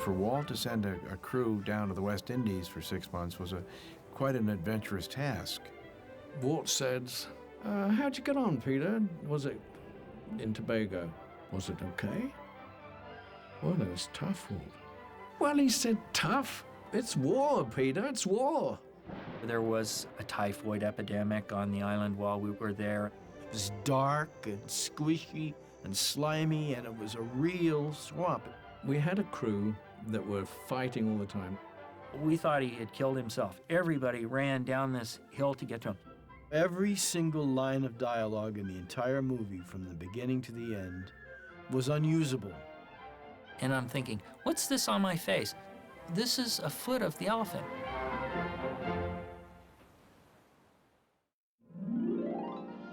For Walt to send a crew down to the West Indies for 6 months was quite an adventurous task. Walt said, how'd you get on, Peter? Was it in Tobago? Was it okay? Well, it was tough, Walt. Well, he said, tough? It's war, Peter, it's war. There was a typhoid epidemic on the island while we were there. It was dark and squishy and slimy, and it was a real swamp. We had a crew that were fighting all the time. We thought he had killed himself. Everybody ran down this hill to get to him. Every single line of dialogue in the entire movie, from the beginning to the end, was unusable. And I'm thinking, what's this on my face? This is a foot of the elephant.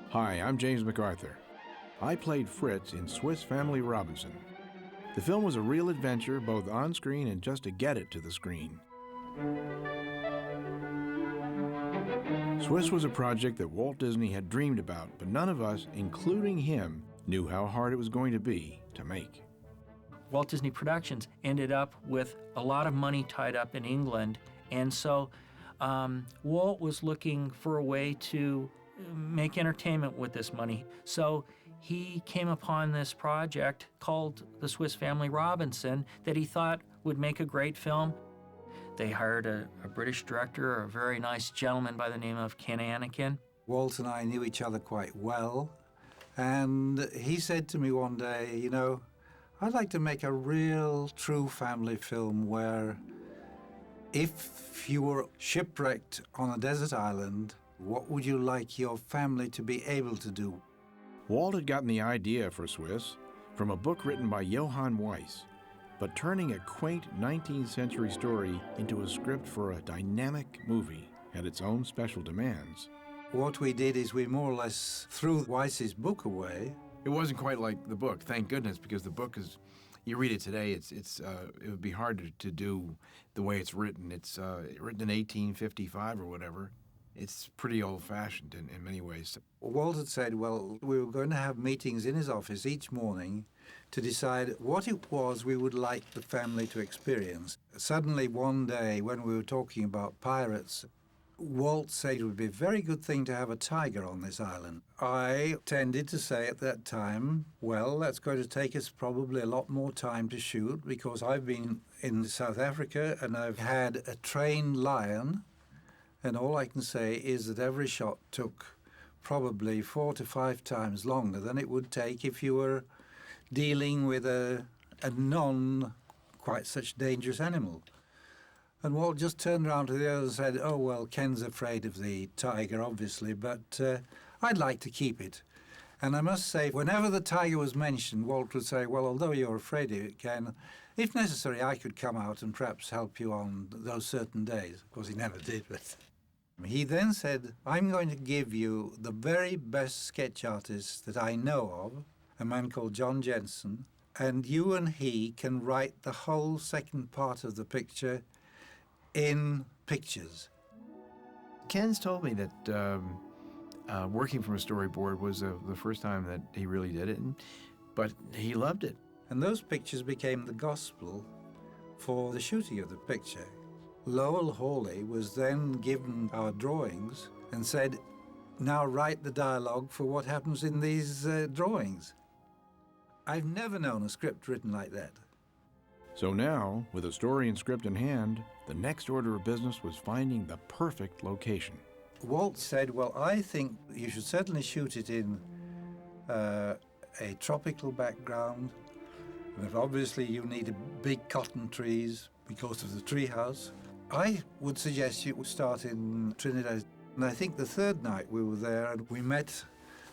Hi, I'm James MacArthur. I played Fritz in Swiss Family Robinson. The film was a real adventure, both on screen and just to get it to the screen. Swiss was a project that Walt Disney had dreamed about, but none of us, including him, knew how hard it was going to be to make. Walt Disney Productions ended up with a lot of money tied up in England, and so Walt was looking for a way to make entertainment with this money. So he came upon this project called The Swiss Family Robinson that he thought would make a great film. They hired a British director, a very nice gentleman by the name of Ken Annakin. Walt and I knew each other quite well, and he said to me one day, you know, I'd like to make a real, true family film where if you were shipwrecked on a desert island, what would you like your family to be able to do? Walt had gotten the idea for Swiss from a book written by Johann Weiss, but turning a quaint 19th century story into a script for a dynamic movie had its own special demands. What we did is we more or less threw Weiss's book away. It wasn't quite like the book, thank goodness, because the book is, you read it today, it would be hard to do the way it's written. It's written in 1855 or whatever. It's pretty old-fashioned in many ways. Walt had said, well, we were going to have meetings in his office each morning to decide what it was we would like the family to experience. Suddenly one day, when we were talking about pirates, Walt said it would be a very good thing to have a tiger on this island. I tended to say at that time, well, that's going to take us probably a lot more time to shoot because I've been in South Africa and I've had a trained lion, and all I can say is that every shot took probably 4 to 5 times longer than it would take if you were dealing with a non-quite such dangerous animal. And Walt just turned around to the others and said, oh, well, Ken's afraid of the tiger, obviously, but I'd like to keep it. And I must say, whenever the tiger was mentioned, Walt would say, well, although you're afraid of it, Ken, if necessary, I could come out and perhaps help you on those certain days. Of course, he never did, but he then said, I'm going to give you the very best sketch artist that I know of, a man called John Jensen, and you and he can write the whole second part of the picture in pictures. Ken's told me that working from a storyboard was the first time that he really did it, but he loved it. And those pictures became the gospel for the shooting of the picture. Lowell Hawley was then given our drawings and said, now write the dialogue for what happens in these drawings. I've never known a script written like that. So now, with a story and script in hand, the next order of business was finding the perfect location. Walt said, well, I think you should certainly shoot it in a tropical background. But obviously you need big cotton trees because of the treehouse. I would suggest you would start in Trinidad. And I think the third night we were there and we met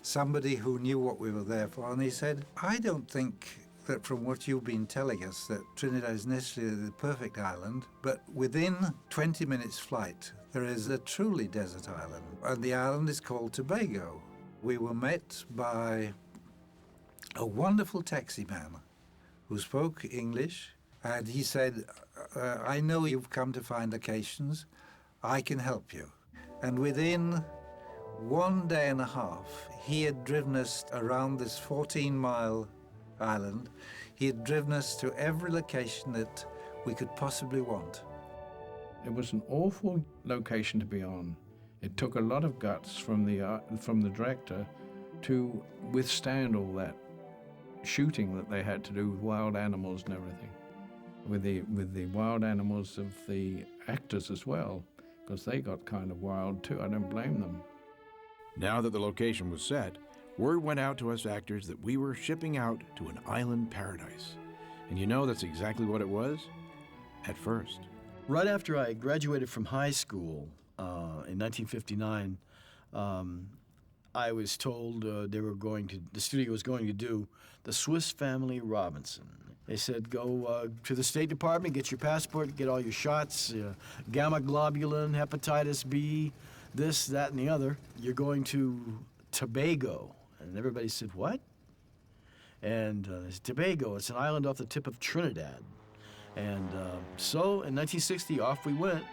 somebody who knew what we were there for, and he said, I don't think that from what you've been telling us that Trinidad is necessarily the perfect island, but within 20 minutes flight there is a truly desert island, and the island is called Tobago. We were met by a wonderful taxi man who spoke English, and he said, I know you've come to find locations, I can help you. And within 1 day and a half, he had driven us around this 14-mile island. He had driven us to every location that we could possibly want. It was an awful location to be on. It took a lot of guts from the director to withstand all that shooting that they had to do with wild animals and everything, with the wild animals of the actors as well, because they got kind of wild too. I don't blame them. Now that the location was set, word went out to us actors that we were shipping out to an island paradise. And you know that's exactly what it was at first. Right after I graduated from high school in 1959, I was told the studio was going to do The Swiss Family Robinson. They said, go to the State Department, get your passport, get all your shots, gamma globulin, hepatitis B, this, that, and the other. You're going to Tobago. And everybody said, what? And it's Tobago. It's an island off the tip of Trinidad. And so in 1960, off we went.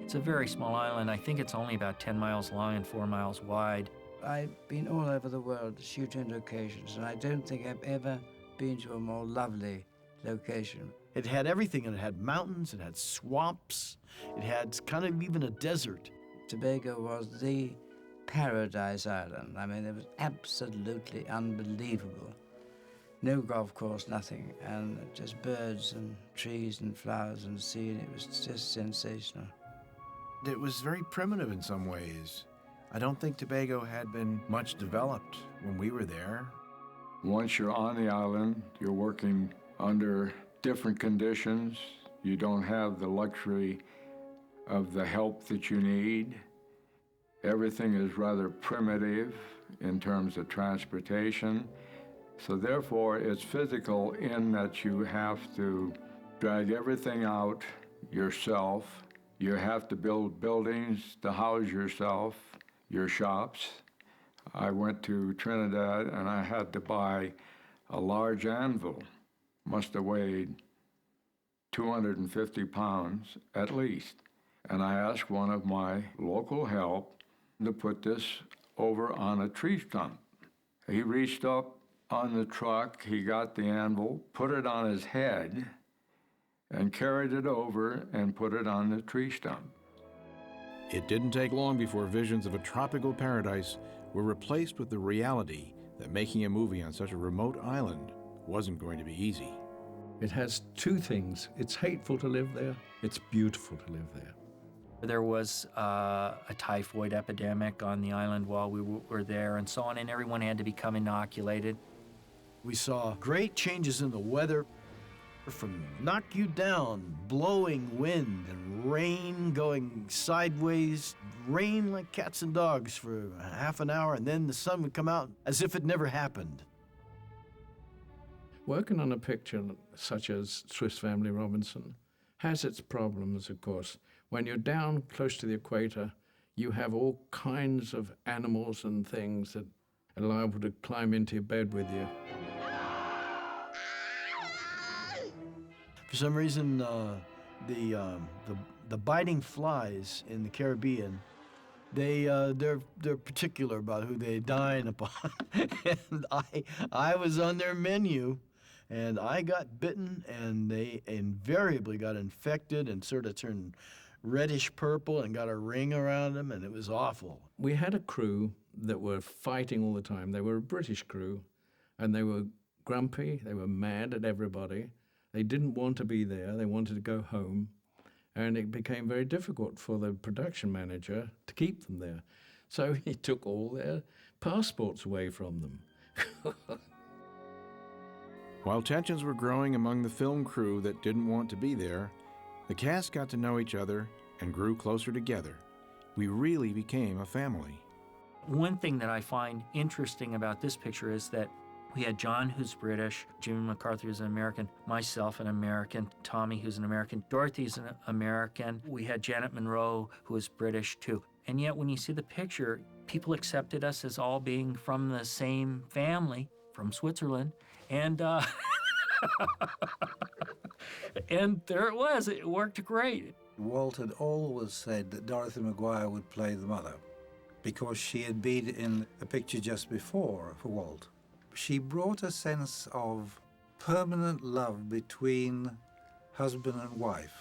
It's a very small island. I think it's only about 10 miles long and 4 miles wide. I've been all over the world shooting locations, and I don't think I've ever been to a more lovely location. It had everything, and it had mountains, it had swamps, it had kind of even a desert. Tobago was the paradise island. I mean, it was absolutely unbelievable. No golf course, nothing, and just birds and trees and flowers and sea, and it was just sensational. It was very primitive in some ways. I don't think Tobago had been much developed when we were there. Once you're on the island, you're working under different conditions. You don't have the luxury of the help that you need. Everything is rather primitive in terms of transportation. So therefore, it's physical in that you have to drag everything out yourself. You have to build buildings to house yourself, your shops. I went to Trinidad and I had to buy a large anvil. Must have weighed 250 pounds at least. And I asked one of my local help to put this over on a tree stump. He reached up on the truck, he got the anvil, put it on his head, and carried it over and put it on the tree stump. It didn't take long before visions of a tropical paradise were replaced with the reality that making a movie on such a remote island wasn't going to be easy. It has two things. It's hateful to live there. It's beautiful to live there. There was a typhoid epidemic on the island while we were there and so on, and everyone had to become inoculated. We saw great changes in the weather, from knock you down, blowing wind and rain going sideways, rain like cats and dogs for half an hour, and then the sun would come out as if it never happened. Working on a picture such as Swiss Family Robinson has its problems, of course. When you're down close to the equator, you have all kinds of animals and things that are liable to climb into your bed with you. For some reason, the biting flies in the Caribbean, they're particular about who they dine upon. And I was on their menu, and I got bitten, and they invariably got infected and sort of turned reddish purple and got a ring around them, and it was awful. We had a crew that were fighting all the time. They were a British crew, and they were grumpy, they were mad at everybody. They didn't want to be there, they wanted to go home, and it became very difficult for the production manager to keep them there. So he took all their passports away from them. While tensions were growing among the film crew that didn't want to be there, the cast got to know each other and grew closer together. We really became a family. One thing that I find interesting about this picture is that we had John, who's British, Jimmy MacArthur, who's an American, myself, an American, Tommy, who's an American, Dorothy's an American. We had Janet Monroe, who is British, too. And yet, when you see the picture, people accepted us as all being from the same family, from Switzerland, and and there it was. It worked great. Walt had always said that Dorothy Maguire would play the mother because she had been in a picture just before for Walt. She brought a sense of permanent love between husband and wife.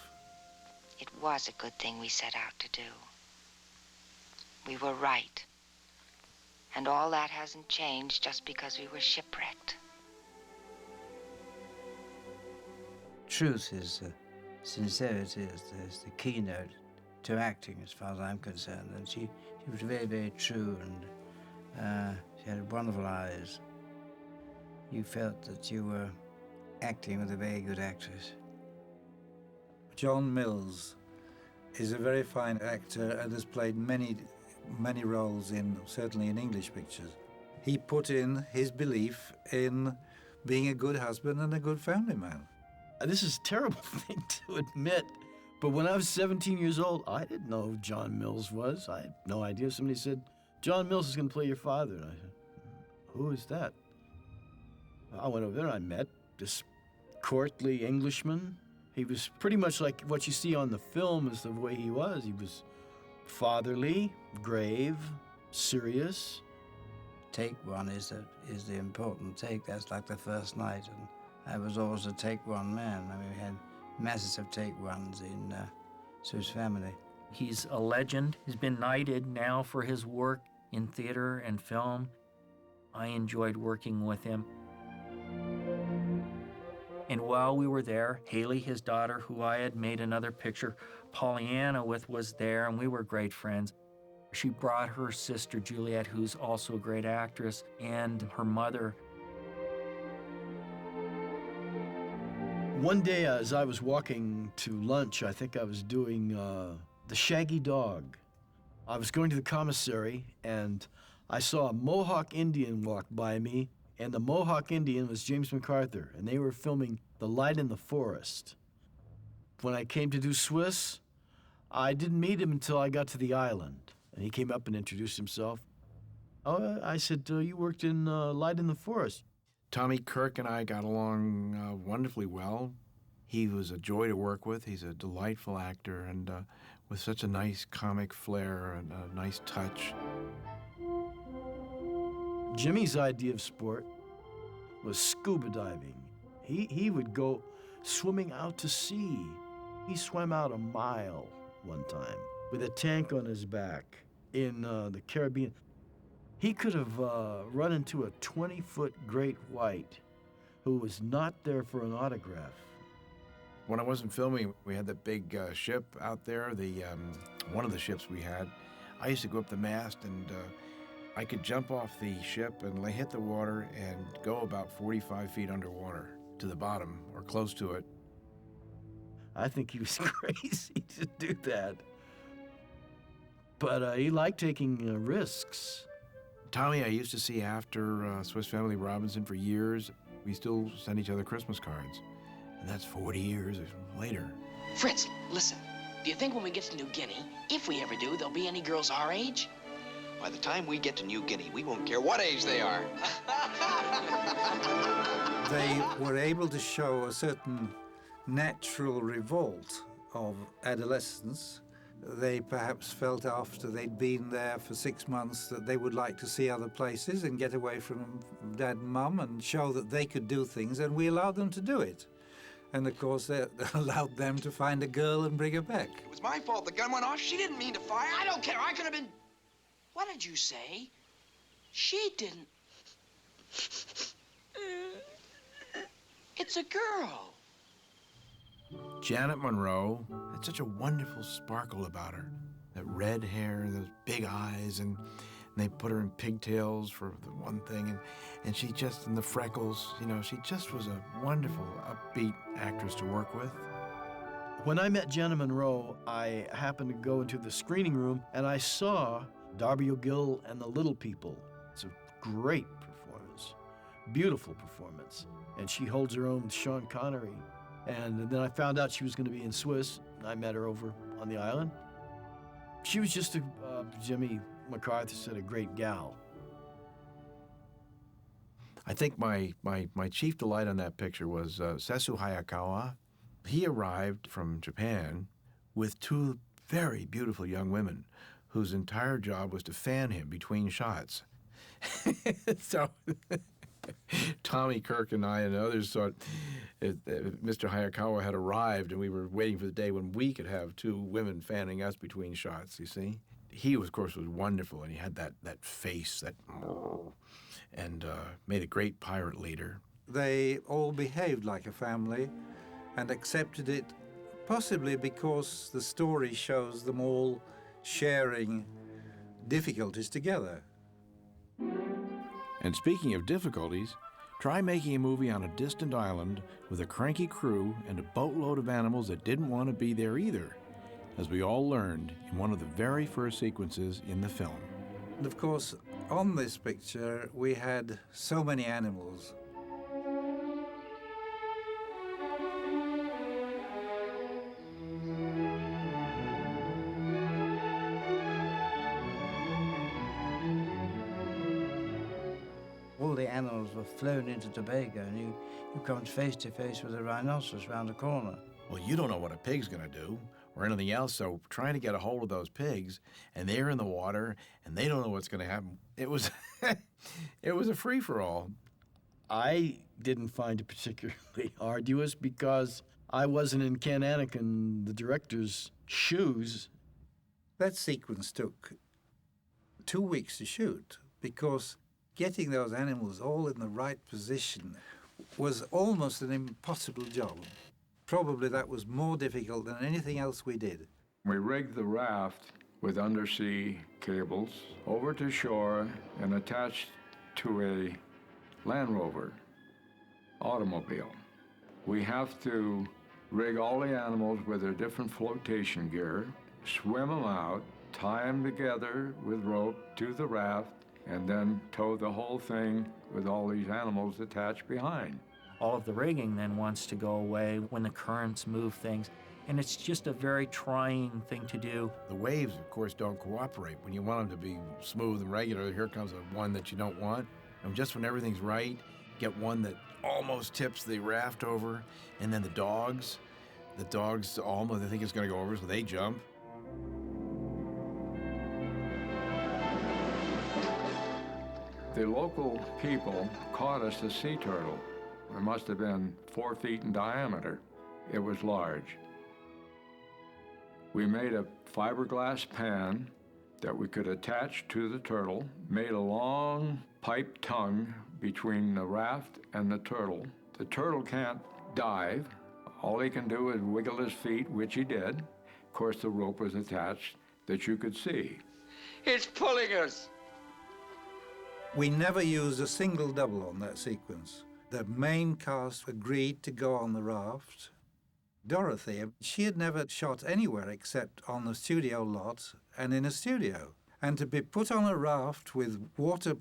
It was a good thing we set out to do. We were right. And all that hasn't changed just because we were shipwrecked. Truth is, sincerity is the keynote to acting, as far as I'm concerned. And she was very, very true, and she had wonderful eyes. You felt that you were acting with a very good actress. John Mills is a very fine actor and has played many roles certainly in English pictures. He put in his belief in being a good husband and a good family man. This is a terrible thing to admit, but when I was 17 years old, I didn't know who John Mills was. I had no idea. Somebody said, John Mills is going to play your father. And I said, who is that? I went over there and I met this courtly Englishman. He was pretty much like what you see on the film is the way he was. He was fatherly, grave, serious. Take one is the important take. That's like the first night, and I was always a take one man. I mean, we had masses of take ones in Swiss Family. He's a legend. He's been knighted now for his work in theater and film. I enjoyed working with him. And while we were there, Haley, his daughter, who I had made another picture, Pollyanna with, was there, and we were great friends. She brought her sister, Juliet, who's also a great actress, and her mother. One day as I was walking to lunch, I think I was doing The Shaggy Dog. I was going to the commissary, and I saw a Mohawk Indian walk by me, and the Mohawk Indian was James MacArthur, and they were filming The Light in the Forest. When I came to do Swiss, I didn't meet him until I got to the island, and he came up and introduced himself. Oh, I said, you worked in Light in the Forest. Tommy Kirk and I got along wonderfully well. He was a joy to work with. He's a delightful actor, and with such a nice comic flair and a nice touch. Jimmy's idea of sport was scuba diving. He would go swimming out to sea. He swam out a mile one time with a tank on his back in the Caribbean. He could have run into a 20-foot great white who was not there for an autograph. When I wasn't filming, we had that big ship out there, one of the ships we had. I used to go up the mast, and I could jump off the ship and hit the water and go about 45 feet underwater to the bottom or close to it. I think he was crazy to do that. But he liked taking risks. Tommy, I used to see after Swiss Family Robinson for years. We still send each other Christmas cards. And that's 40 years later. Fritz, listen. Do you think when we get to New Guinea, if we ever do, there'll be any girls our age? By the time we get to New Guinea, we won't care what age they are. They were able to show a certain natural revolt of adolescence. They perhaps felt after they'd been there for 6 months that they would like to see other places and get away from Dad and Mum and show that they could do things, and we allowed them to do it. And of course, they allowed them to find a girl and bring her back. It was my fault. The gun went off. She didn't mean to fire. I don't care. I could have been... What did you say? She didn't... It's a girl. Janet Monroe had such a wonderful sparkle about her. That red hair, those big eyes, and they put her in pigtails for the one thing, and she just, and the freckles, she just was a wonderful, upbeat actress to work with. When I met Janet Monroe, I happened to go into the screening room, and I saw Darby O'Gill and the Little People. It's a great performance, beautiful performance. And she holds her own with Sean Connery. And then I found out she was going to be in Swiss. I met her over on the island. She was just, Jimmy MacArthur said, a great gal. I think my chief delight on that picture was Sesu Hayakawa. He arrived from Japan with two very beautiful young women whose entire job was to fan him between shots. So Tommy, Kirk, and I and others thought Mr. Hayakawa had arrived, and we were waiting for the day when we could have two women fanning us between shots, you see. He, of course, was wonderful, and he had that face, and made a great pirate leader. They all behaved like a family and accepted it, possibly because the story shows them all sharing difficulties together. And speaking of difficulties, try making a movie on a distant island with a cranky crew and a boatload of animals that didn't want to be there either, as we all learned in one of the very first sequences in the film. And of course, on this picture, we had so many animals. All the animals were flown into Tobago, and you come face to face with a rhinoceros round the corner. Well, you don't know what a pig's going to do or anything else, so trying to get a hold of those pigs, and they're in the water, and they don't know what's going to happen. It was, it was a free-for-all. I didn't find it particularly arduous because I wasn't in Ken Annakin, the director's, shoes. That sequence took 2 weeks to shoot because getting those animals all in the right position was almost an impossible job. Probably that was more difficult than anything else we did. We rigged the raft with undersea cables over to shore and attached to a Land Rover automobile. We have to rig all the animals with their different flotation gear, swim them out, tie them together with rope to the raft, and then tow the whole thing with all these animals attached behind. All of the rigging then wants to go away when the currents move things, and it's just a very trying thing to do. The waves, of course, don't cooperate. When you want them to be smooth and regular, here comes one that you don't want. And just when everything's right, get one that almost tips the raft over, and then the dogs almost, they think it's going to go over, so they jump. The local people caught us a sea turtle. It must have been 4 feet in diameter. It was large. We made a fiberglass pan that we could attach to the turtle, made a long pipe tongue between the raft and the turtle. The turtle can't dive. All he can do is wiggle his feet, which he did. Of course, the rope was attached that you could see. It's pulling us. We never used a single double on that sequence. The main cast agreed to go on the raft. Dorothy, she had never shot anywhere except on the studio lot and in a studio. And to be put on a raft with water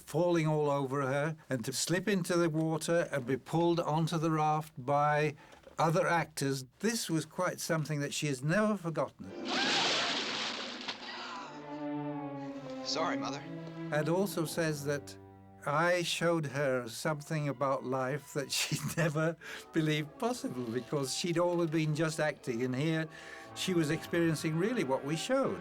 falling all over her and to slip into the water and be pulled onto the raft by other actors, this was quite something that she has never forgotten. Sorry, Mother. And also says that I showed her something about life that she never believed possible because she'd always been just acting, and here she was experiencing really what we showed.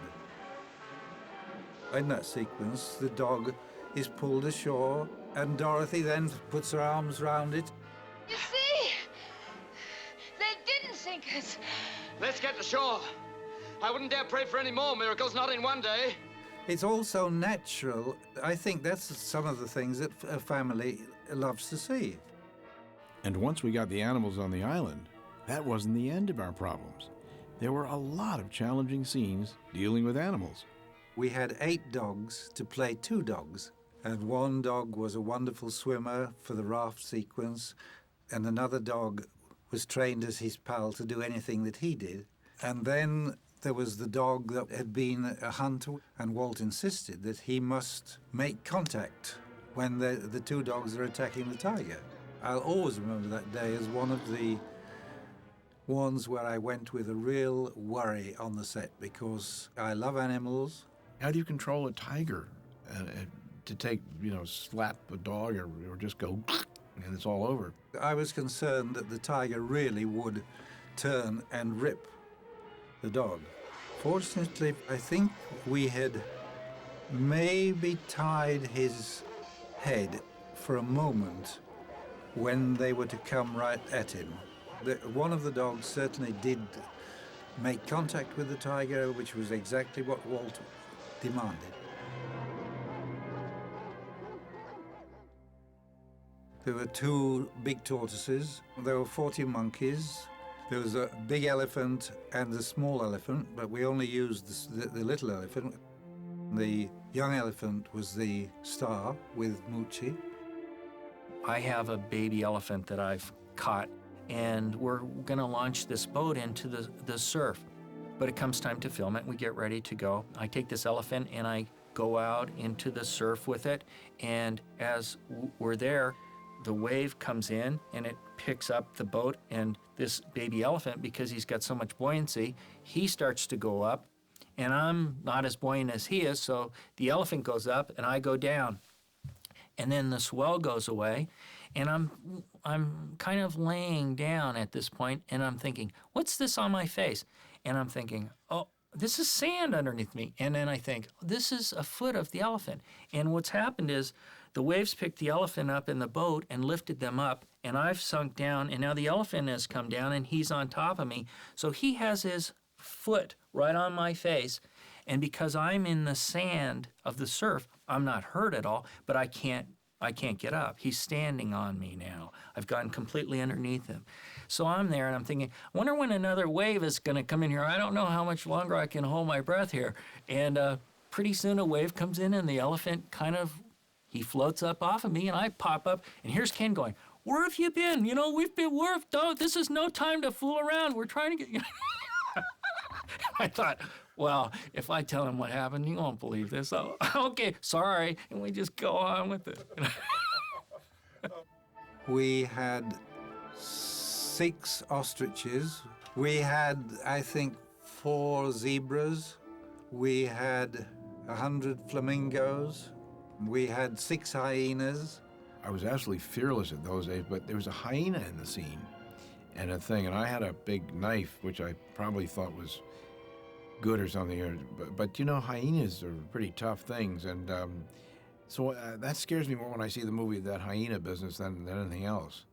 In that sequence, the dog is pulled ashore, and Dorothy then puts her arms round it. You see? They didn't sink us. Let's get to shore. I wouldn't dare pray for any more miracles, not in one day. It's all so natural. I think that's some of the things that a family loves to see. And once we got the animals on the island, that wasn't the end of our problems. There were a lot of challenging scenes dealing with animals. We had 8 dogs to play 2 dogs. And one dog was a wonderful swimmer for the raft sequence, and another dog was trained as his pal to do anything that he did. And then there was the dog that had been a hunter, and Walt insisted that he must make contact when the 2 dogs are attacking the tiger. I'll always remember that day as one of the ones where I went with a real worry on the set because I love animals. How do you control a tiger to take, slap a dog or just go and it's all over? I was concerned that the tiger really would turn and rip the dog. Fortunately, I think we had maybe tied his head for a moment when they were to come right at him. One of the dogs certainly did make contact with the tiger, which was exactly what Walt demanded. There were 2 big tortoises, there were 40 monkeys, there was a big elephant and a small elephant, but we only used the little elephant. The young elephant was the star with Moochie. I have a baby elephant that I've caught, and we're going to launch this boat into the surf. But it comes time to film it. We get ready to go. I take this elephant and I go out into the surf with it, and as we're there, the wave comes in and it picks up the boat, and this baby elephant, because he's got so much buoyancy, he starts to go up, and I'm not as buoyant as he is, so the elephant goes up and I go down. And then the swell goes away, and I'm kind of laying down at this point, and I'm thinking, what's this on my face? And I'm thinking, oh, this is sand underneath me. And then I think, this is a foot of the elephant. And what's happened is the waves picked the elephant up in the boat and lifted them up, and I've sunk down, and now the elephant has come down, and he's on top of me. So he has his foot right on my face, and because I'm in the sand of the surf, I'm not hurt at all, but I can't get up. He's standing on me now. I've gotten completely underneath him. So I'm there, and I'm thinking, I wonder when another wave is going to come in here. I don't know how much longer I can hold my breath here. And pretty soon a wave comes in, and the elephant he floats up off of me, and I pop up, and here's Ken going, where have you been? You know, this is no time to fool around. We're trying to get you. I thought, well, if I tell him what happened, he won't believe this. So, okay, sorry. And we just go on with it. We had 6 ostriches. We had, I think, 4 zebras. We had 100 flamingos. We had 6 hyenas. I was absolutely fearless at those days, but there was a hyena in the scene and I had a big knife, which I probably thought was good or something, but you know, hyenas are pretty tough things, and so that scares me more when I see the movie, that hyena business, than anything else,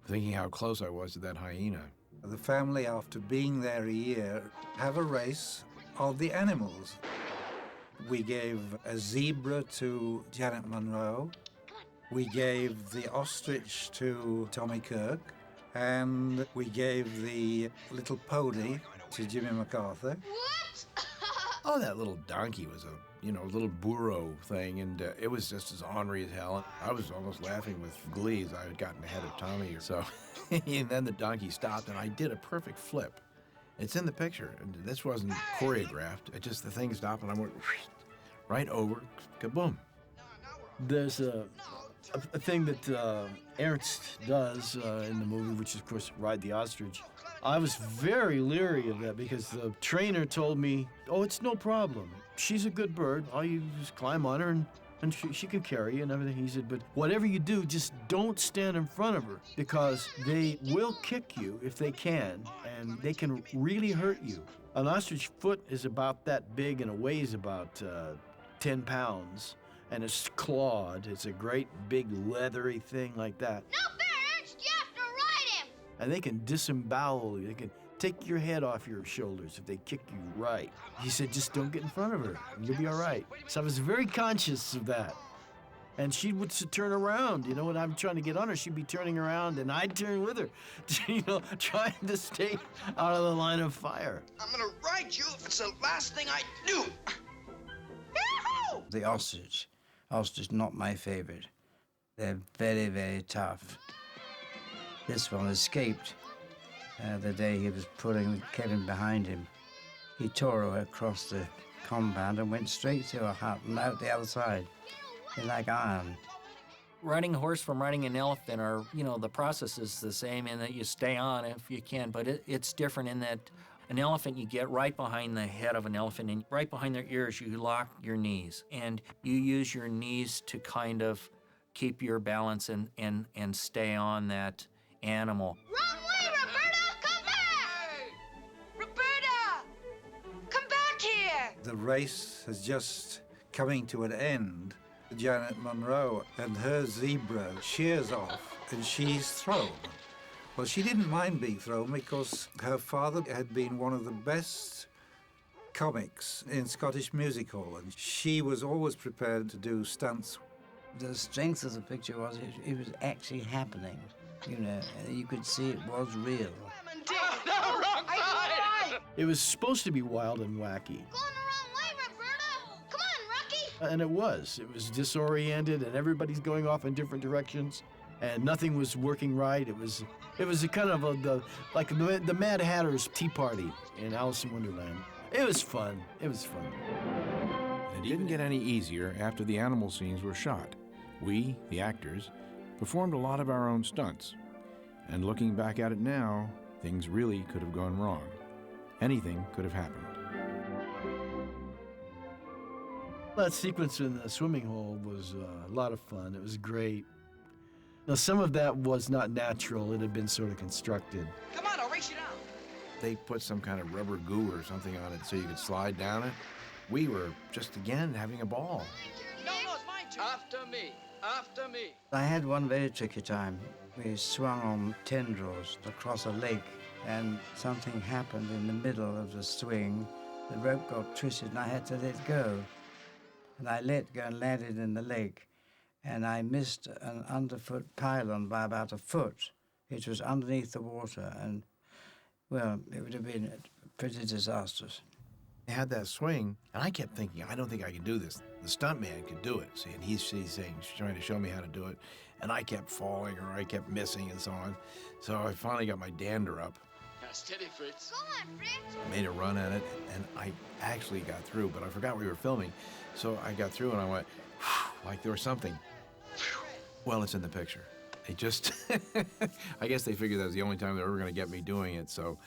thinking how close I was to that hyena. The family, after being there a year, have a race of the animals. We gave a zebra to Janet Monroe. We gave the ostrich to Tommy Kirk. And we gave the little pony to Jimmy MacArthur. What? Oh, that little donkey was a little burro thing, and it was just as ornery as hell. I was almost laughing with glee as I had gotten ahead of Tommy. So, and then the donkey stopped, and I did a perfect flip. It's in the picture, and this wasn't choreographed. It just, the thing stopped, and I went right over, kaboom. There's a thing that Ernst does in the movie, which is, of course, Ride the Ostrich. I was very leery of that because the trainer told me, oh, it's no problem. She's a good bird. All you just climb on her and she can carry you and everything. He said, but whatever you do, just don't stand in front of her because they will kick you if they can, and they can really hurt you. An ostrich foot is about that big and it weighs about 10 pounds. And it's clawed. It's a great big leathery thing like that. No fair, Ernst! You have to ride him! And they can disembowel you. They can take your head off your shoulders if they kick you right. He said, just don't get in front of her, and you'll be all right. So I was very conscious of that. And she would turn around, when I'm trying to get on her, she'd be turning around, and I'd turn with her, trying to stay out of the line of fire. I'm gonna ride you if it's the last thing I do. The ostrich, not my favorite. They're very, very tough. This one escaped the day he was pulling Kevin behind him. He tore her across the compound and went straight to her hut and out the other side. They're like iron. Riding a horse from riding an elephant are, the process is the same in that you stay on if you can, but it's different in that an elephant, you get right behind the head of an elephant, and right behind their ears, you lock your knees. And you use your knees to kind of keep your balance and stay on that animal. Wrong way, Roberta! Come back! Roberta! Come back here! The race is just coming to an end Janet Monroe, and her zebra shears off and she's thrown. Well, she didn't mind being thrown because her father had been one of the best comics in Scottish music hall, and she was always prepared to do stunts. The strength of the picture was it was actually happening. You know, you could see it was real. No, wrong side! It was supposed to be wild and wacky. Going the wrong way, Roberta. Come on, Rocky. And it was. It was disoriented, and everybody's going off in different directions, and nothing was working right. It was a kind of like the Mad Hatter's Tea Party in Alice in Wonderland. It was fun. It was fun. It didn't get any easier after the animal scenes were shot. We, the actors, performed a lot of our own stunts. And looking back at it now, things really could have gone wrong. Anything could have happened. That sequence in the swimming hole was a lot of fun. It was great. Now, some of that was not natural. It had been sort of constructed. Come on, I'll race you down. They put some kind of rubber goo or something on it so you could slide down it. We were just, again, having a ball. No, it's mine too. After me. After me. I had one very tricky time. We swung on tendrils across a lake, and something happened in the middle of the swing. The rope got twisted, and I had to let go. And I let go and landed in the lake, and I missed an underfoot pylon by about a foot. It was underneath the water, and, well, it would have been pretty disastrous. They had that swing, and I kept thinking, I don't think I can do this. The stuntman could do it, see, and he's saying, trying to show me how to do it, and I kept falling or I kept missing and so on. So I finally got my dander up. Now, steady, Fritz. Go on, Fritz. Made a run at it, and I actually got through, but I forgot we were filming. So I got through, and I went, like there was something. Well, it's in the picture. They just, I guess they figured that was the only time they were ever going to get me doing it, so,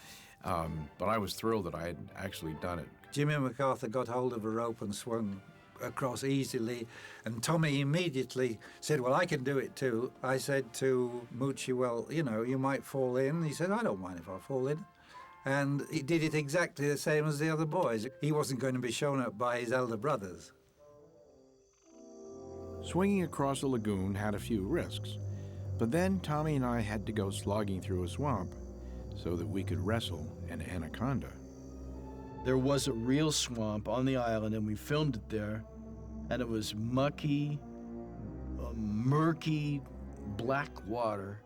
but I was thrilled that I had actually done it. Jimmy MacArthur got hold of a rope and swung across easily, and Tommy immediately said, well, I can do it too. I said to Moochie, well, you know, you might fall in. He said, I don't mind if I fall in. And he did it exactly the same as the other boys. He wasn't going to be shown up by his elder brothers. Swinging across the lagoon had a few risks, but then Tommy and I had to go slogging through a swamp so that we could wrestle an anaconda. There was a real swamp on the island, and we filmed it there, and it was mucky, murky, black water,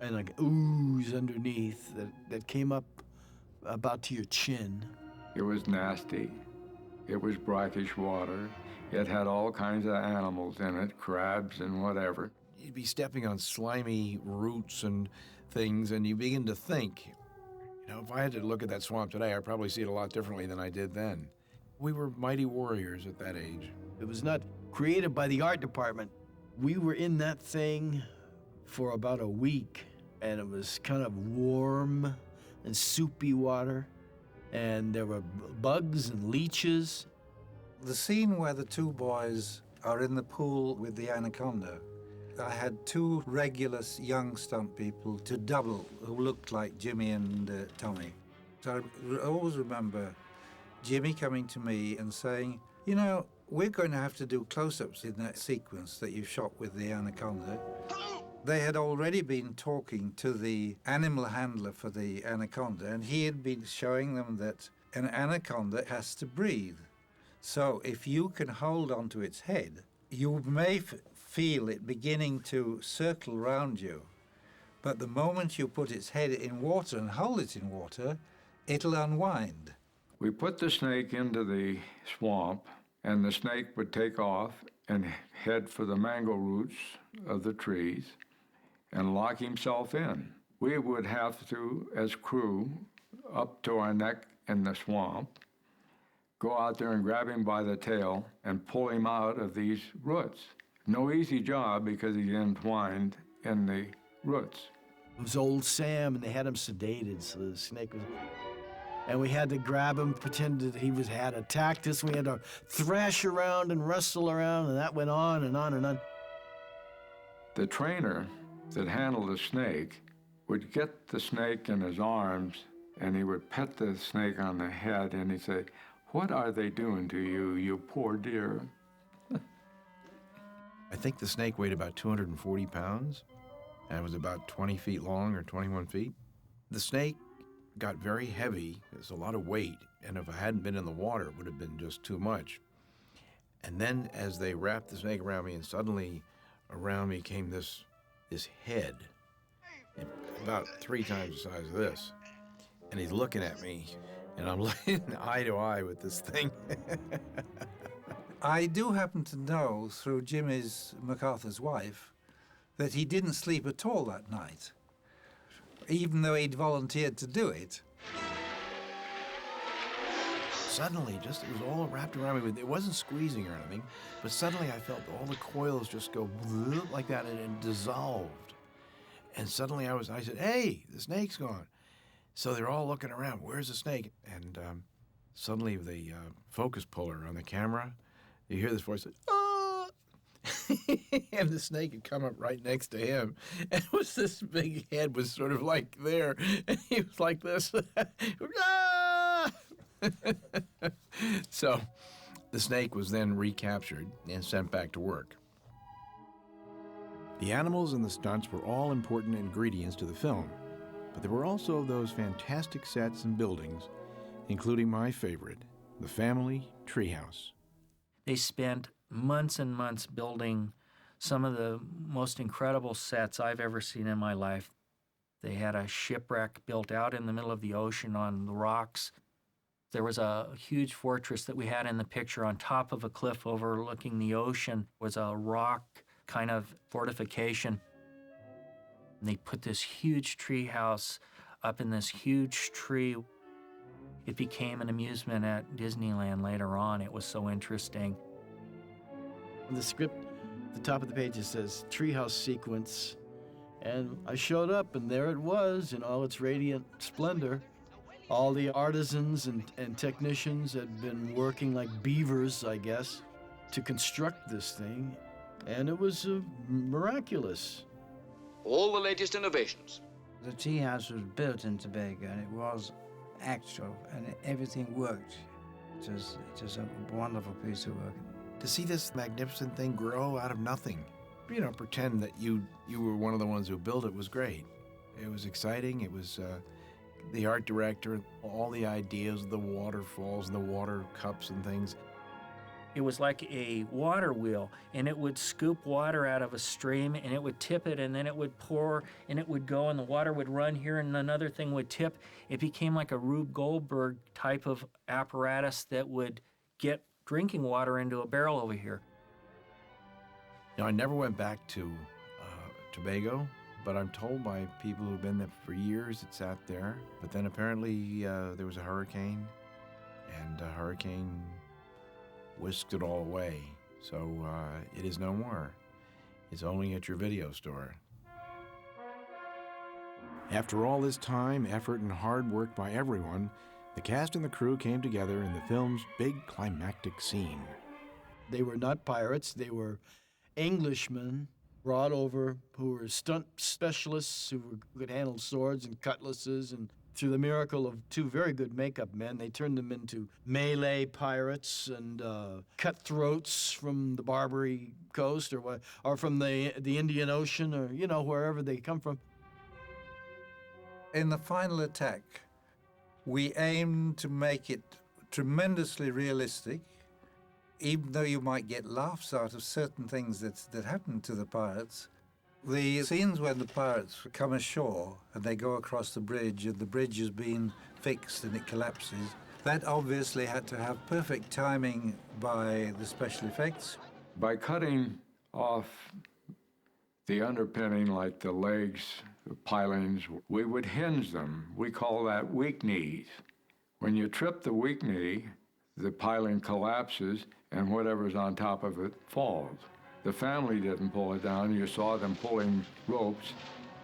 and like ooze underneath that came up about to your chin. It was nasty. It was brackish water. It had all kinds of animals in it, crabs and whatever. You'd be stepping on slimy roots and things, and you begin to think, you know, if I had to look at that swamp today, I'd probably see it a lot differently than I did then. We were mighty warriors at that age. It was not created by the art department. We were in that thing for about a week, and it was kind of warm and soupy water, and there were bugs and leeches. The scene where the two boys are in the pool with the anaconda, I had two regular young stunt people to double who looked like Jimmy and Tommy. So I always remember Jimmy coming to me and saying, you know, we're going to have to do close-ups in that sequence that you shot with the anaconda. They had already been talking to the animal handler for the anaconda, and he had been showing them that an anaconda has to breathe. So if you can hold onto its head, you may feel it beginning to circle round you. But the moment you put its head in water and hold it in water, it'll unwind. We put the snake into the swamp, and the snake would take off and head for the mango roots of the trees and lock himself in. We would have to, as crew, up to our neck in the swamp, go out there and grab him by the tail and pull him out of these roots. No easy job because he's entwined in the roots. It was old Sam, and they had him sedated, so the snake was... And we had to grab him, pretend that he had attacked us. We had to thrash around and wrestle around, and that went on and on and on. The trainer that handled the snake would get the snake in his arms, and he would pet the snake on the head, and he'd say, "What are they doing to you, you poor dear?" I think the snake weighed about 240 pounds, and it was about 20 feet long or 21 feet. The snake got very heavy. There's a lot of weight, and if I hadn't been in the water, it would have been just too much. And then as they wrapped the snake around me, and suddenly around me came this head, about 3 times the size of this. And he's looking at me, and I'm looking eye to eye with this thing. I do happen to know through Jimmy's, MacArthur's wife, that he didn't sleep at all that night, even though he'd volunteered to do it. Suddenly, it was all wrapped around me. It wasn't squeezing or anything, but suddenly I felt all the coils just go like that, and it dissolved. And suddenly I said, "Hey, the snake's gone." So they're all looking around. Where's the snake? And suddenly the focus puller on the camera, you hear this voice, "Ah!" And the snake had come up right next to him. And it was this big head was sort of like there. And he was like this. "Ah!" So the snake was then recaptured and sent back to work. The animals and the stunts were all important ingredients to the film, but there were also those fantastic sets and buildings, including my favorite, the family treehouse. They spent months and months building some of the most incredible sets I've ever seen in my life. They had a shipwreck built out in the middle of the ocean on the rocks. There was a huge fortress that we had in the picture on top of a cliff overlooking the ocean. It was a rock kind of fortification. And they put this huge tree house up in this huge tree. It became an amusement at Disneyland later on. It was so interesting. In the script, at the top of the page, it says treehouse sequence. And I showed up, and there it was in all its radiant splendor. All the artisans and technicians had been working like beavers, I guess, to construct this thing. And it was miraculous. All the latest innovations. The tea house was built in Tobago, and it was actual, and everything worked. It was a wonderful piece of work. To see this magnificent thing grow out of nothing, pretend that you were one of the ones who built it was great. It was exciting. It was the art director, all the ideas of the waterfalls and the water cups and things. It was like a water wheel, and it would scoop water out of a stream, and it would tip it, and then it would pour, and it would go, and the water would run here, and another thing would tip. It became like a Rube Goldberg type of apparatus that would get drinking water into a barrel over here. I never went back to Tobago, but I'm told by people who've been there for years it sat there. But then apparently there was a hurricane, and a hurricane whisked it all away. So it is no more. It's only at your video store. After all this time, effort, and hard work by everyone, the cast and the crew came together in the film's big climactic scene. They were not pirates. They were Englishmen brought over who were stunt specialists who could handle swords and cutlasses, and through the miracle of 2 very good makeup men, they turned them into Malay pirates and cutthroats from the Barbary Coast or from the Indian Ocean, or wherever they come from. In the final attack, we aimed to make it tremendously realistic, even though you might get laughs out of certain things that happen to the pirates. The scenes when the pirates come ashore and they go across the bridge and the bridge has been fixed and it collapses, that obviously had to have perfect timing by the special effects. By cutting off the underpinning, like the legs, the pilings, we would hinge them. We call that weak knees. When you trip the weak knee, the piling collapses and whatever's on top of it falls. The family didn't pull it down. You saw them pulling ropes,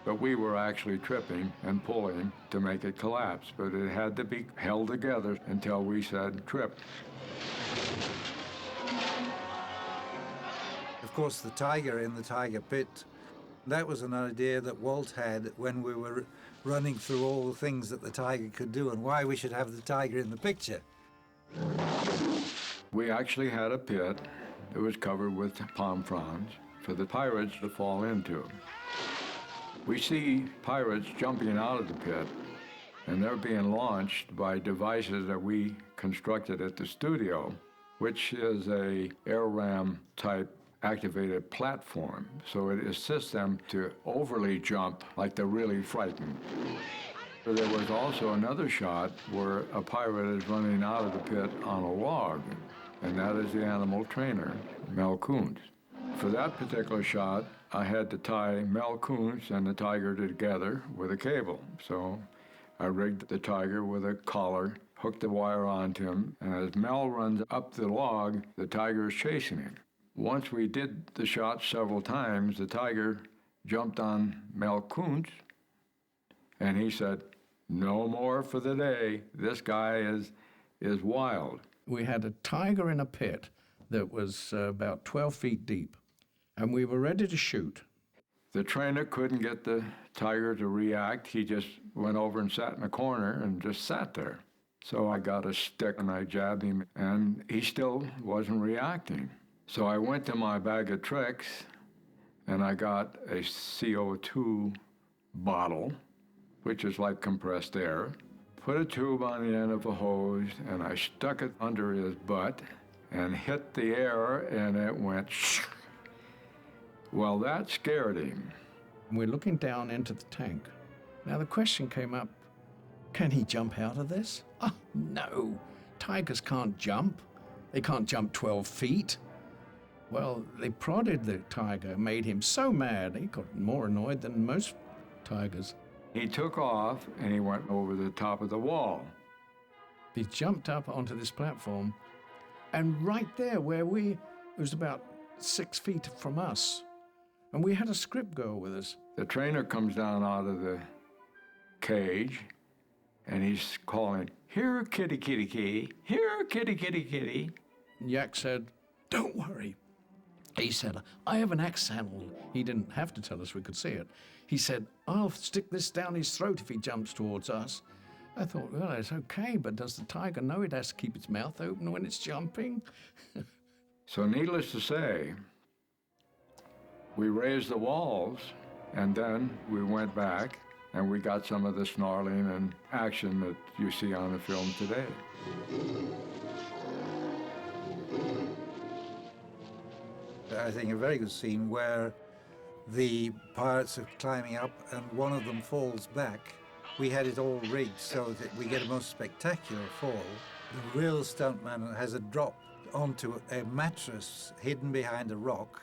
but we were actually tripping and pulling to make it collapse. But it had to be held together until we said trip. Of course, the tiger in the tiger pit, that was an idea that Walt had when we were running through all the things that the tiger could do and why we should have the tiger in the picture. We actually had a pit that was covered with palm fronds, for the pirates to fall into. We see pirates jumping out of the pit, and they're being launched by devices that we constructed at the studio, which is a air ram type activated platform. So it assists them to overly jump like they're really frightened. There was also another shot where a pirate is running out of the pit on a log, and that is the animal trainer, Mel Kuntz. For that particular shot, I had to tie Mel Kuntz and the tiger together with a cable. So I rigged the tiger with a collar, hooked the wire onto him, and as Mel runs up the log, the tiger is chasing him. Once we did the shot several times, the tiger jumped on Mel Kuntz, and he said, "No more for the day. This guy is wild." We had a tiger in a pit that was about 12 feet deep, and we were ready to shoot. The trainer couldn't get the tiger to react. He just went over and sat in a corner and just sat there. So I got a stick and I jabbed him, and he still wasn't reacting. So I went to my bag of tricks, and I got a CO2 bottle, which is like compressed air, put a tube on the end of a hose, and I stuck it under his butt and hit the air, and it went shh. Well, that scared him. We're looking down into the tank. Now the question came up, can he jump out of this? Oh, no. Tigers can't jump. They can't jump 12 feet. Well, they prodded the tiger, made him so mad, he got more annoyed than most tigers. He took off, and he went over the top of the wall. He jumped up onto this platform, and right there where it was about 6 feet from us, and we had a script girl with us. The trainer comes down out of the cage, and he's calling, "Here, kitty, kitty, kitty. Here, kitty, kitty, kitty." Yak said, "Don't worry." He said, "I have an axe handle." He didn't have to tell us, we could see it. He said, "I'll stick this down his throat if he jumps towards us." I thought, well, it's okay, but does the tiger know it has to keep its mouth open when it's jumping? So needless to say, we raised the walls, and then we went back, and we got some of the snarling and action that you see on the film today. I think a very good scene where the pirates are climbing up and one of them falls back. We had it all rigged so that we get a most spectacular fall. The real stuntman has a drop onto a mattress hidden behind a rock,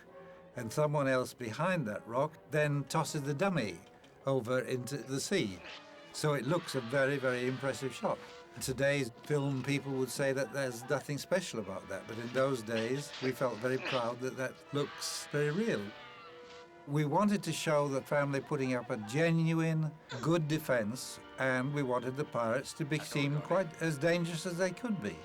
and someone else behind that rock then tosses the dummy over into the sea. So it looks a very, very impressive shot. Today's film people would say that there's nothing special about that, but in those days we felt very proud that that looks very real. We wanted to show the family putting up a genuine, good defense, and we wanted the pirates to seem quite as dangerous as they could be.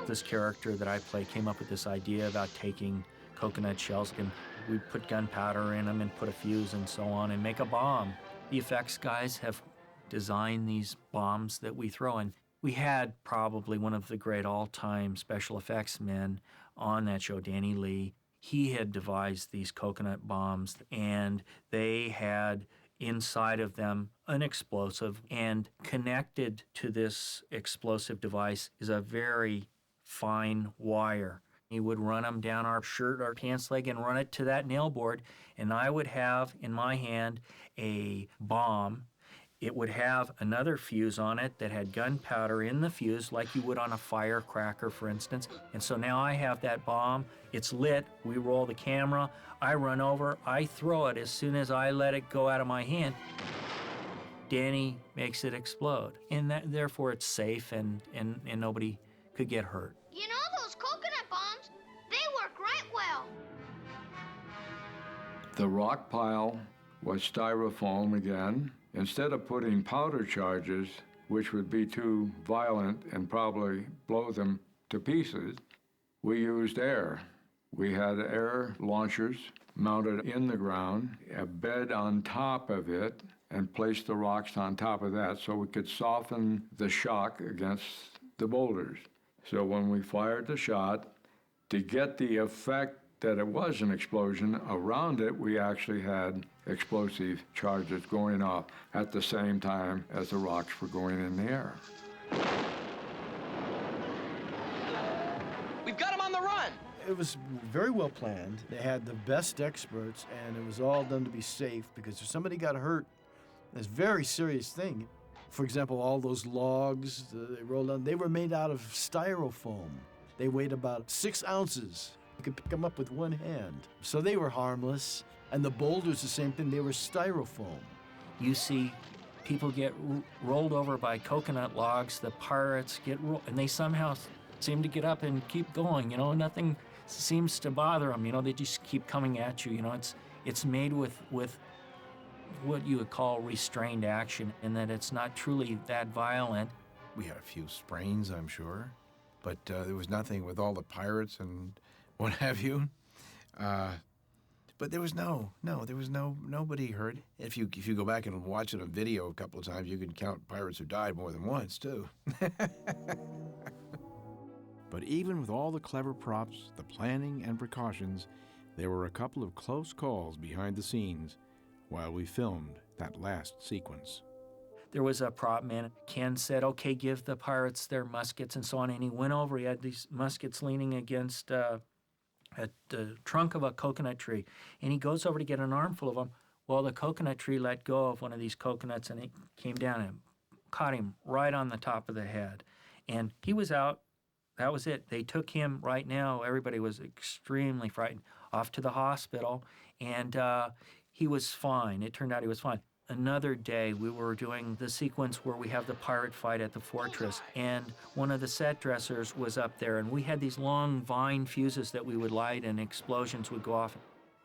This character that I play came up with this idea about taking coconut shells and we'd put gunpowder in them and put a fuse and so on and make a bomb. The effects guys have designed these bombs that we throw in. We had probably one of the great all-time special effects men on that show, Danny Lee. He had devised these coconut bombs, and they had inside of them an explosive, and connected to this explosive device is a very fine wire. He would run them down our shirt or pants leg and run it to that nail board, and I would have in my hand a bomb. It would have another fuse on it that had gunpowder in the fuse like you would on a firecracker, for instance. And so now I have that bomb, it's lit, we roll the camera, I run over, I throw it. As soon as I let it go out of my hand, Danny makes it explode. And therefore it's safe and nobody could get hurt. You know those coconut bombs? They work right well. The rock pile was styrofoam again. Instead of putting powder charges, which would be too violent and probably blow them to pieces, we used air. We had air launchers mounted in the ground, a bed on top of it, and placed the rocks on top of that so we could soften the shock against the boulders. So when we fired the shot, to get the effect that it was an explosion, around it we actually had explosive charges going off at the same time as the rocks were going in the air. We've got him on the run! It was very well planned. They had the best experts, and it was all done to be safe, because if somebody got hurt, it's a very serious thing. For example, all those logs they rolled on, they were made out of styrofoam. They weighed about 6 ounces. You could pick them up with one hand. So they were harmless. And the boulders, the same thing, they were styrofoam. You see people get rolled over by coconut logs, the pirates get and they somehow seem to get up and keep going, you know, nothing seems to bother them, you know, they just keep coming at you, you know, it's made with what you would call restrained action, in that it's not truly that violent. We had a few sprains, I'm sure, but there was nothing with all the pirates and what have you. But there was nobody hurt. If you go back and watch it on video a couple of times, you can count pirates who died more than once, too. But even with all the clever props, the planning and precautions, there were a couple of close calls behind the scenes while we filmed that last sequence. There was a prop man. Ken said, okay, give the pirates their muskets and so on, and he went over. He had these muskets leaning against at the trunk of a coconut tree, and he goes over to get an armful of them. Well, the coconut tree let go of one of these coconuts, and it came down and caught him right on the top of the head. And he was out. That was it. They took him right now. Everybody was extremely frightened, off to the hospital, and he was fine. It turned out he was fine. Another day, we were doing the sequence where we have the pirate fight at the fortress, and one of the set dressers was up there, and we had these long vine fuses that we would light, and explosions would go off.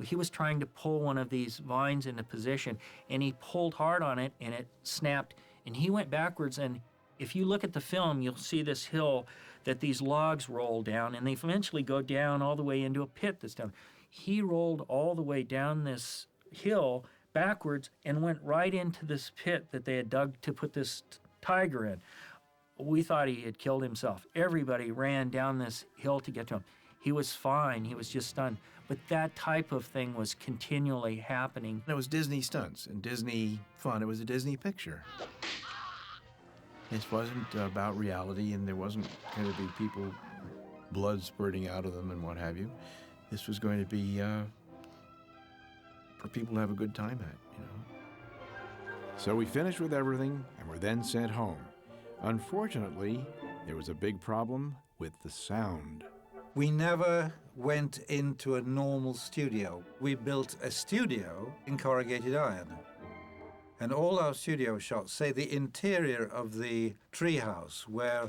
He was trying to pull one of these vines into position, and he pulled hard on it, and it snapped, and he went backwards, and if you look at the film, you'll see this hill that these logs roll down, and they eventually go down all the way into a pit that's down. He rolled all the way down this hill backwards and went right into this pit that they had dug to put this tiger in. We thought he had killed himself. Everybody ran down this hill to get to him. He was fine. He was just stunned. But that type of thing was continually happening. It was Disney stunts and Disney fun. It was a Disney picture. This wasn't about reality, and there wasn't going to be people, blood spurting out of them and what have you. This was going to be for people to have a good time at, you know. So we finished with everything and were then sent home. Unfortunately, there was a big problem with the sound. We never went into a normal studio. We built a studio in corrugated iron. And all our studio shots, say the interior of the treehouse where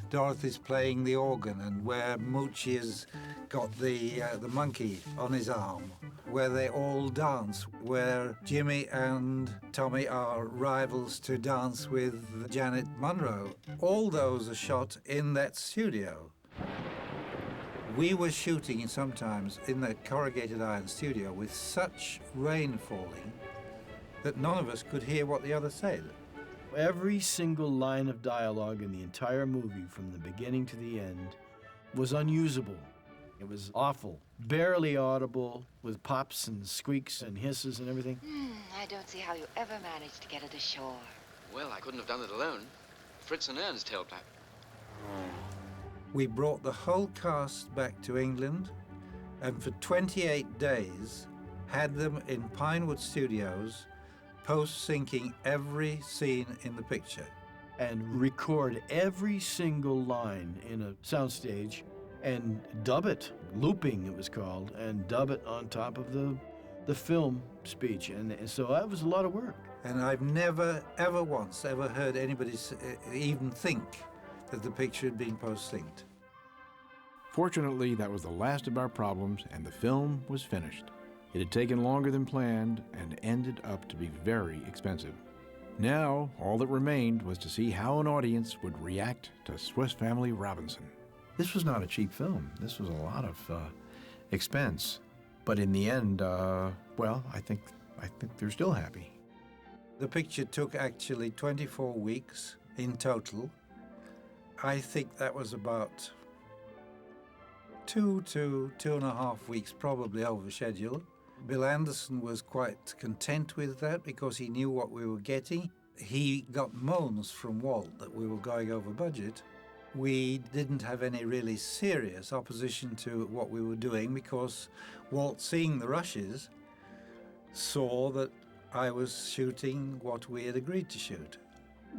Dorothy's playing the organ and where Moochie has got the monkey on his arm, where they all dance, where Jimmy and Tommy are rivals to dance with Janet Monroe. All those are shot in that studio. We were shooting sometimes in the corrugated iron studio with such rain falling that none of us could hear what the other said. Every single line of dialogue in the entire movie, from the beginning to the end, was unusable. It was awful, barely audible, with pops and squeaks and hisses and everything. I don't see how you ever managed to get it ashore. Well, I couldn't have done it alone. Fritz and Ernst helped out. We brought the whole cast back to England, and for 28 days had them in Pinewood Studios, post-syncing every scene in the picture. And record every single line in a soundstage and dub it, looping it was called, and dub it on top of the film speech. And so that was a lot of work. And I've never, ever once, ever heard anybody even think that the picture had been post-synced. Fortunately, that was the last of our problems, and the film was finished. It had taken longer than planned and ended up to be very expensive. Now, all that remained was to see how an audience would react to Swiss Family Robinson. This was not a cheap film. This was a lot of expense. But in the end, well, I think they're still happy. The picture took actually 24 weeks in total. I think that was about 2 to 2.5 weeks probably over schedule. Bill Anderson was quite content with that because he knew what we were getting. He got moans from Walt that we were going over budget. We didn't have any really serious opposition to what we were doing because Walt, seeing the rushes, saw that I was shooting what we had agreed to shoot.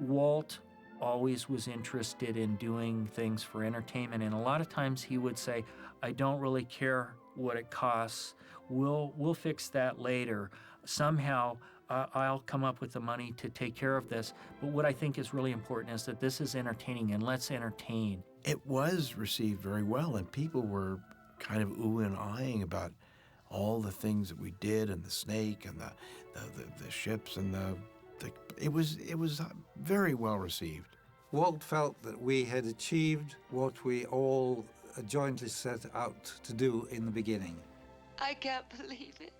Walt always was interested in doing things for entertainment, and a lot of times he would say, I don't really care what it costs. We'll fix that later. Somehow I'll come up with the money to take care of this. But what I think is really important is that this is entertaining, and let's entertain. It was received very well, and people were kind of oohing and eyeing about all the things that we did, and the snake, and the ships, and it was very well received. Walt felt that we had achieved what we all jointly set out to do in the beginning. I can't believe it.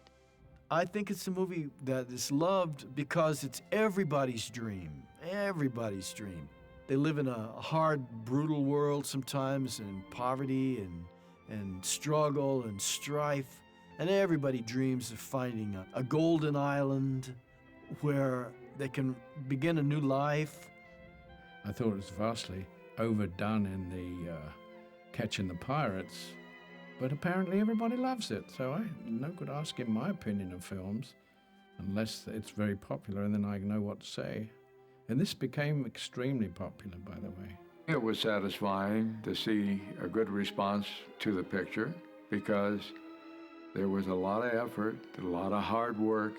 I think it's a movie that is loved because it's everybody's dream. Everybody's dream. They live in a hard, brutal world sometimes, in poverty and struggle and strife. And everybody dreams of finding a golden island where they can begin a new life. I thought it was vastly overdone in the Catching the Pirates, but apparently everybody loves it, so I no good asking my opinion of films unless it's very popular, and then I know what to say. And this became extremely popular, by the way. It was satisfying to see a good response to the picture because there was a lot of effort, a lot of hard work,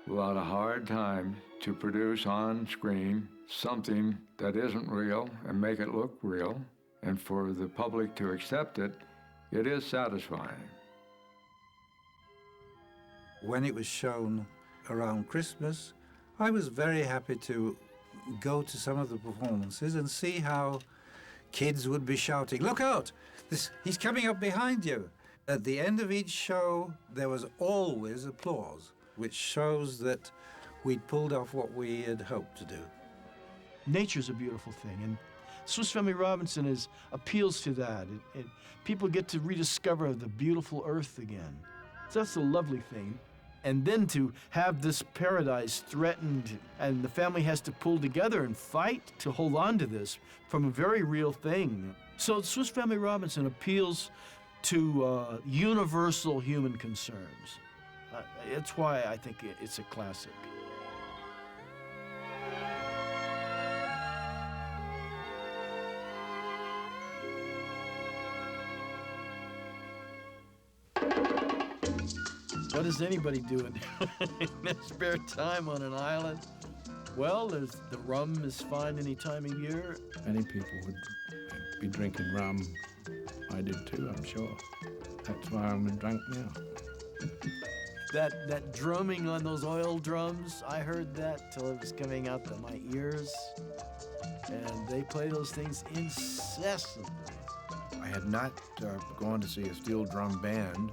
a lot of hard time to produce on screen something that isn't real and make it look real. And for the public to accept it, it is satisfying. When it was shown around Christmas, I was very happy to go to some of the performances and see how kids would be shouting, "Look out! He's coming up behind you!" At the end of each show, there was always applause, which shows that we'd pulled off what we had hoped to do. Nature's a beautiful thing, and Swiss Family Robinson appeals to that. People get to rediscover the beautiful earth again. So that's a lovely thing. And then to have this paradise threatened, and the family has to pull together and fight to hold on to this from a very real thing. So Swiss Family Robinson appeals to universal human concerns. It's why I think it's a classic. What does anybody do in their spare time on an island? Well, the rum is fine any time of year. Many people would be drinking rum. I did too, I'm sure. That's why I'm drunk now. That drumming on those oil drums, I heard that till it was coming out of my ears. And they play those things incessantly. I had not gone to see a steel drum band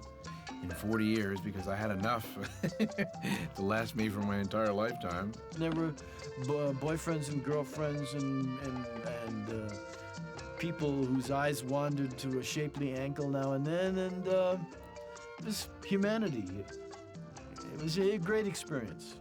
in 40 years because I had enough to last me for my entire lifetime. There were boyfriends and girlfriends and people whose eyes wandered to a shapely ankle now and then, and it was humanity. It was a great experience.